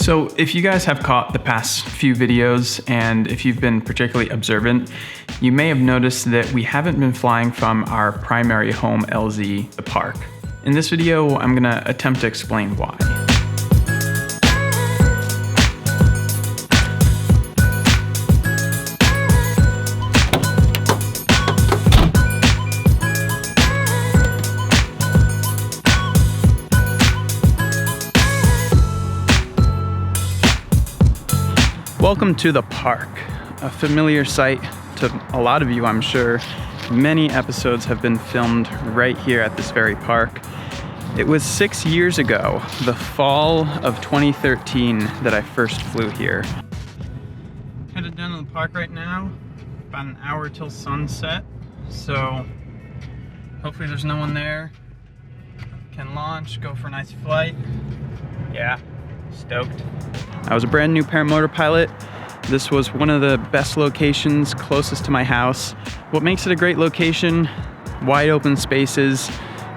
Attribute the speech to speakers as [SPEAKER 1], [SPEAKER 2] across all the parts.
[SPEAKER 1] So if you guys have caught the past few videos, and if you've been particularly observant, you may have noticed that we haven't been flying from our primary home, LZ, the park. In this video, I'm gonna attempt to explain why. Welcome to the park, a familiar sight to a lot of you, I'm sure. Many episodes have been filmed right here at this very park. It was 6 years ago, the fall of 2013, that I first flew here. Headed down to the park right now, about an hour till sunset, so hopefully there's no one there. Can launch, go for a nice flight. Yeah, stoked. I was a brand new paramotor pilot. This was one of the best locations closest to my house. What makes it a great location? Wide open spaces,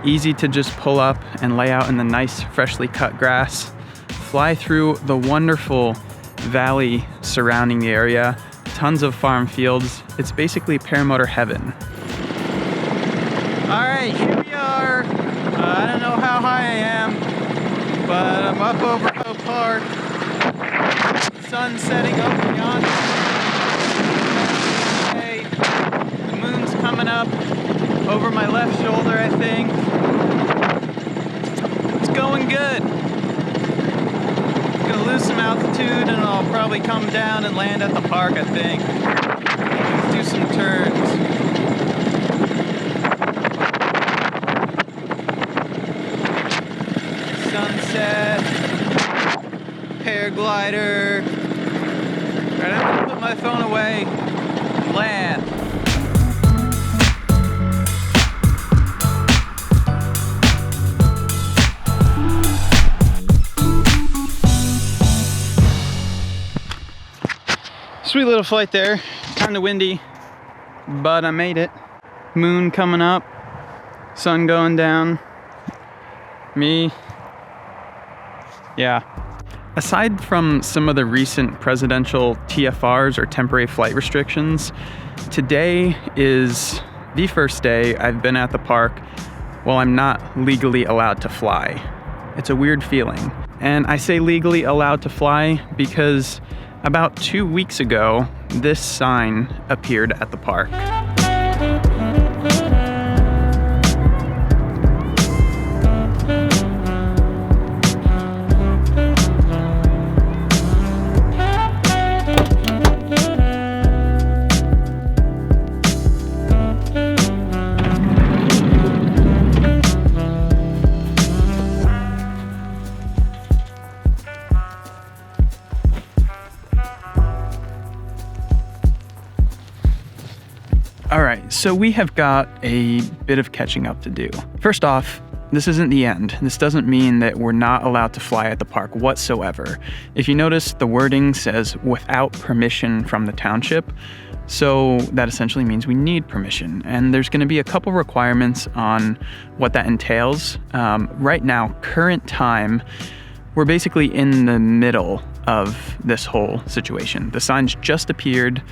[SPEAKER 1] easy to just pull up and lay out in the nice freshly cut grass. Fly through the wonderful valley surrounding the area, tons of farm fields. It's basically paramotor heaven. All right, here we are. I don't know how high I am, but I'm up over Oak Park. Sun setting over yonder. Hey, the moon's coming up over my left shoulder, I think. It's going good. I'm gonna lose some altitude and I'll probably come down and land at the park, I think. Do some turns. Sunset. Paraglider. Alright, I'm gonna put my phone away and land. Sweet little flight there. Kinda windy, but I made it. Moon coming up, sun going down. Me. Yeah. Aside from some of the recent presidential TFRs or temporary flight restrictions, today is the first day I've been at the park while I'm not legally allowed to fly. It's a weird feeling. And I say legally allowed to fly because about 2 weeks ago, this sign appeared at the park. All right, so we have got a bit of catching up to do. First off, this isn't the end. This doesn't mean that we're not allowed to fly at the park whatsoever. If you notice, the wording says without permission from the township. So that essentially means we need permission. And there's gonna be a couple requirements on what that entails. Right now, current time, we're basically in the middle of this whole situation. The signs just appeared.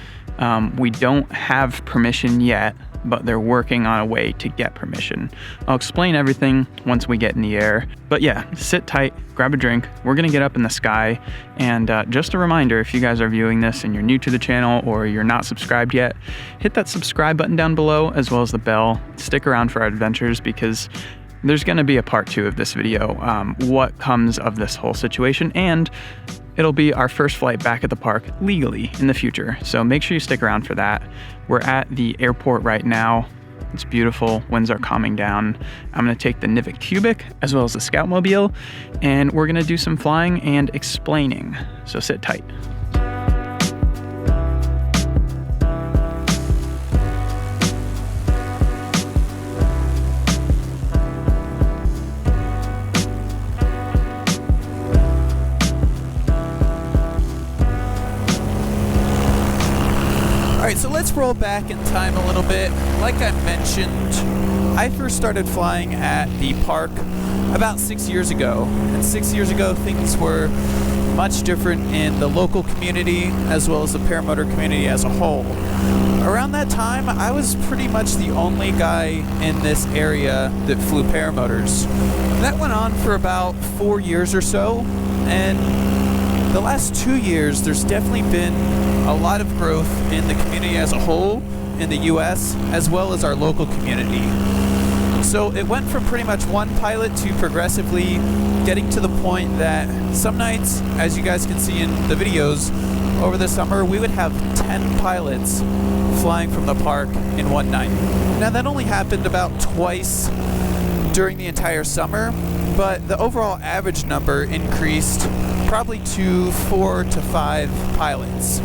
[SPEAKER 1] We don't have permission yet, but they're working on a way to get permission. I'll explain everything once we get in the air. But yeah, sit tight, grab a drink. We're gonna get up in the sky. And just a reminder, if you guys are viewing this and you're new to the channel or you're not subscribed yet, hit that subscribe button down below as well as the bell. Stick around for our adventures because there's gonna be a part 2 of this video, what comes of this whole situation, and it'll be our first flight back at the park legally in the future. So make sure you stick around for that. We're at the airport right now. It's beautiful, winds are calming down. I'm gonna take the Nivik Cubic as well as the Scoutmobile, and we're gonna do some flying and explaining. So sit tight.
[SPEAKER 2] Alright, so let's roll back in time a little bit. Like I mentioned, I first started flying at the park about 6 years ago. And 6 years ago, things were much different in the local community as well as the paramotor community as a whole. Around that time, I was pretty much the only guy in this area that flew paramotors. That went on for about 4 years or so, and the last 2 years, there's definitely been a lot of growth in the community as a whole in the US, as well as our local community. So it went from pretty much one pilot to progressively getting to the point that some nights, as you guys can see in the videos, over the summer, we would have 10 pilots flying from the park in one night. Now that only happened about twice during the entire summer, but the overall average number increased probably to 4 to 5 pilots.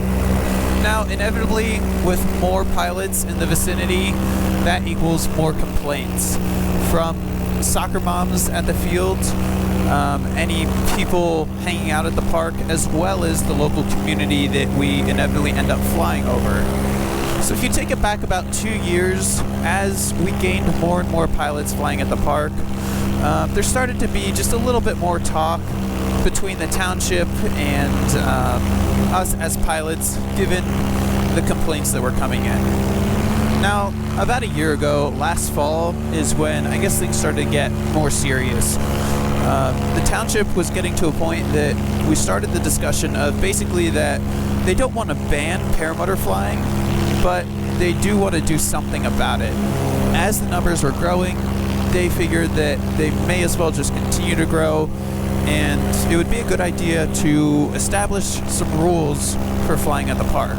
[SPEAKER 2] Now, inevitably, with more pilots in the vicinity, that equals more complaints from soccer moms at the field, any people hanging out at the park, as well as the local community that we inevitably end up flying over. So if you take it back about 2 years, as we gained more and more pilots flying at the park, there started to be just a little bit more talk between the township and us as pilots, given the complaints that were coming in. Now, about a year ago, last fall, is when I guess things started to get more serious. The township was getting to a point that we started the discussion of basically that they don't want to ban paramotor flying, but they do want to do something about it. As the numbers were growing, they figured that they may as well just continue to grow, and it would be a good idea to establish some rules for flying at the park.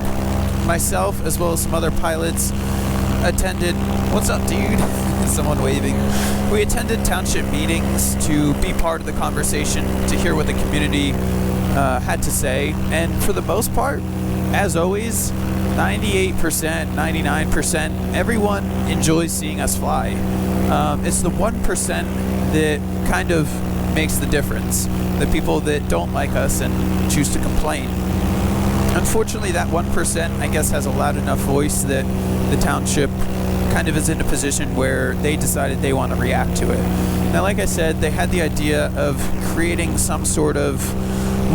[SPEAKER 2] Myself, as well as some other pilots, attended, what's up dude? Someone waving. We attended township meetings to be part of the conversation, to hear what the community had to say, and for the most part, as always, 98%, 99%, everyone enjoys seeing us fly. It's the 1% that kind of makes the difference. The people that don't like us and choose to complain. Unfortunately, that 1%, I guess, has a loud enough voice that the township kind of is in a position where they decided they want to react to it. Now, like I said, they had the idea of creating some sort of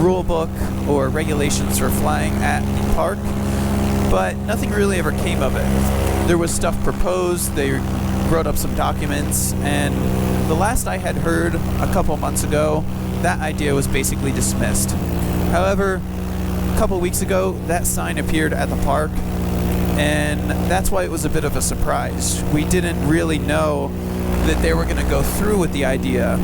[SPEAKER 2] rule book or regulations for flying at the park, but nothing really ever came of it. There was stuff proposed, they wrote up some documents, and the last I had heard a couple months ago, that idea was basically dismissed. However, a couple weeks ago, that sign appeared at the park, and that's why it was a bit of a surprise. We didn't really know that they were going to go through with the idea.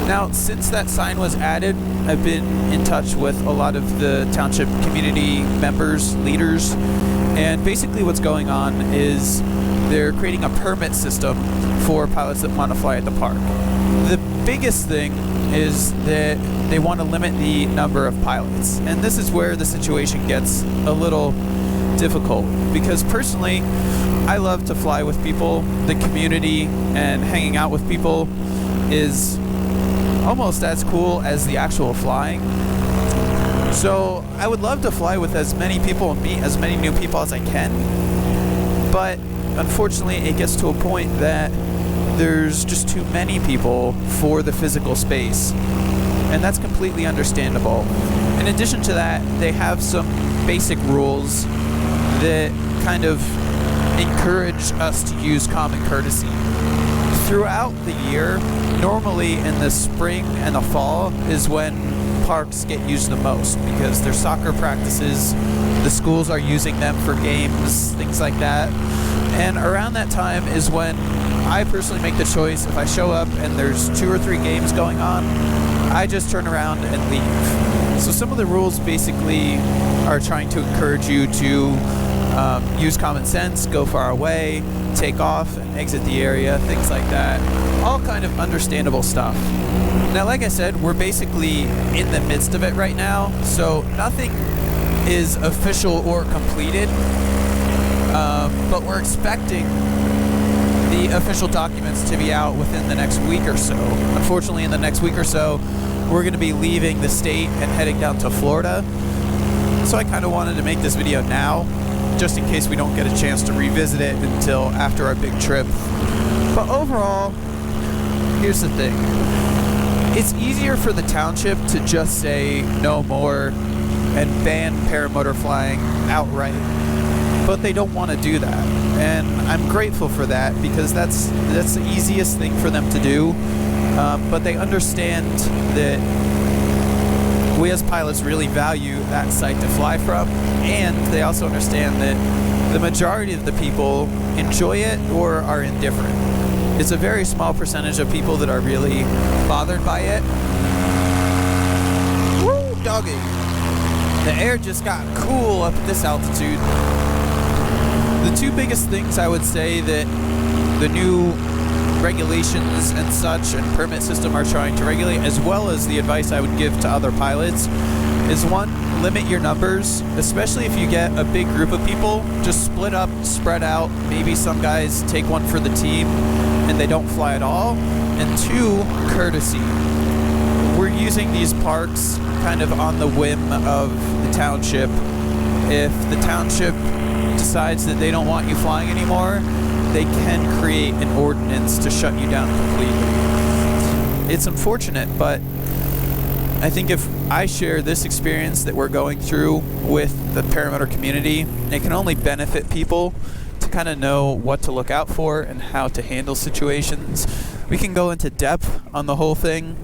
[SPEAKER 2] Now, since that sign was added, I've been in touch with a lot of the township community members, leaders, and basically what's going on is they're creating a permit system for pilots that want to fly at the park. The biggest thing is that they want to limit the number of pilots, and this is where the situation gets a little difficult, because personally, I love to fly with people. The community and hanging out with people is almost as cool as the actual flying. So I would love to fly with as many people and meet as many new people as I can, but unfortunately it gets to a point that there's just too many people for the physical space, and that's completely understandable. In addition to that, they have some basic rules that kind of encourage us to use common courtesy. Throughout the year, normally in the spring and the fall is when parks get used the most, because there's soccer practices, the schools are using them for games, things like that. And around that time is when I personally make the choice, if I show up and there's 2 or 3 games going on, I just turn around and leave. So some of the rules basically are trying to encourage you to use common sense, go far away, take off and exit the area, things like that. All kind of understandable stuff. Now, like I said, we're basically in the midst of it right now, so nothing is official or completed, but we're expecting the official documents to be out within the next week or so. Unfortunately, in the next week or so, we're going to be leaving the state and heading down to Florida. So I kind of wanted to make this video now, just in case we don't get a chance to revisit it until after our big trip. But overall, here's the thing. It's easier for the township to just say no more and ban paramotor flying outright, but they don't want to do that, and I'm grateful for that because that's the easiest thing for them to do. But they understand that we as pilots really value that site to fly from, and they also understand that the majority of the people enjoy it or are indifferent. It's a very small percentage of people that are really bothered by it. Woo, doggy! The air just got cool up at this altitude. The two biggest things I would say that the new regulations and such and permit system are trying to regulate, as well as the advice I would give to other pilots, is one, limit your numbers, especially if you get a big group of people. Just split up, spread out. Maybe some guys take one for the team and they don't fly at all. And two, courtesy. We're using these parks kind of on the whim of the township. If the township decides that they don't want you flying anymore, they can create an ordinance to shut you down completely. It's unfortunate, but I think if I share this experience that we're going through with the paramotor community, it can only benefit people to kind of know what to look out for and how to handle situations. We can go into depth on the whole thing,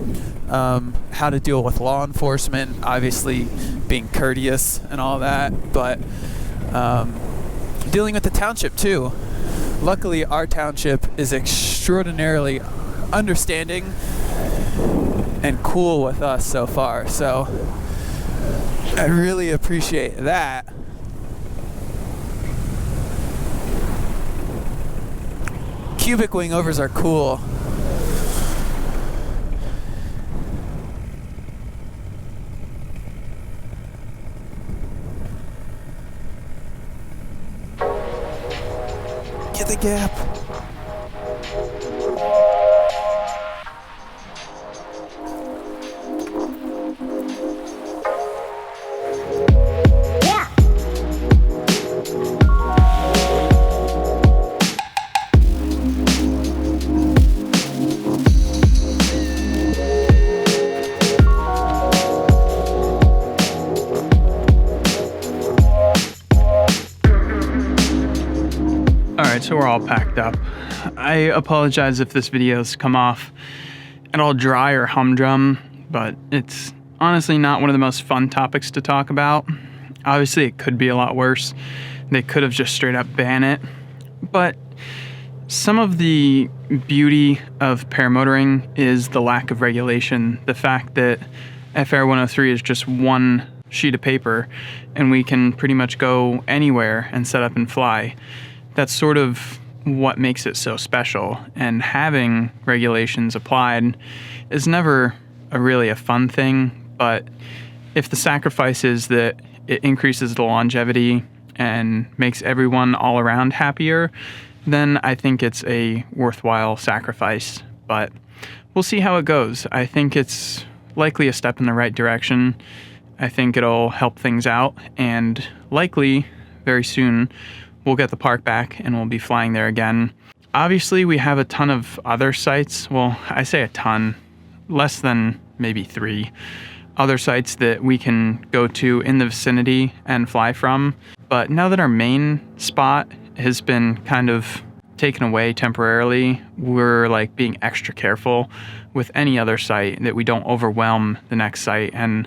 [SPEAKER 2] how to deal with law enforcement, obviously being courteous and all that, but dealing with the township too. Luckily, our township is extraordinarily understanding and cool with us so far, so I really appreciate that. Cubic wing overs are cool. Get the gap.
[SPEAKER 1] Alright, so we're all packed up. I apologize if this video's come off at all dry or humdrum, but it's honestly not one of the most fun topics to talk about. Obviously, it could be a lot worse. They could have just straight up banned it. But some of the beauty of paramotoring is the lack of regulation. The fact that FR 103 is just one sheet of paper and we can pretty much go anywhere and set up and fly. That's sort of what makes it so special, and having regulations applied is never really a fun thing, but if the sacrifice is that it increases the longevity and makes everyone all around happier, then I think it's a worthwhile sacrifice. But we'll see how it goes. I think it's likely a step in the right direction. I think it'll help things out, and likely very soon we'll get the park back and we'll be flying there again. Obviously, we have a ton of other sites. Well, I say a ton, less than maybe 3 other sites that we can go to in the vicinity and fly from. But now that our main spot has been kind of taken away temporarily, we're like being extra careful with any other site that we don't overwhelm the next site. And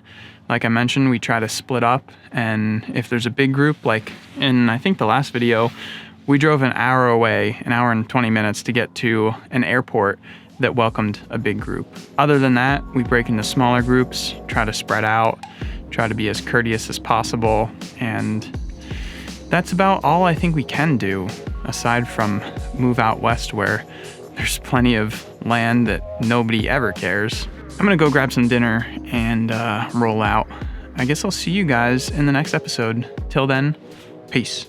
[SPEAKER 1] like I mentioned, we try to split up, and if there's a big group, like in I think the last video, we drove an hour away, an hour and 20 minutes to get to an airport that welcomed a big group. Other than that, we break into smaller groups, try to spread out, try to be as courteous as possible, and that's about all I think we can do, aside from move out west where there's plenty of land that nobody ever cares. I'm gonna go grab some dinner and roll out. I guess I'll see you guys in the next episode. Till then, peace.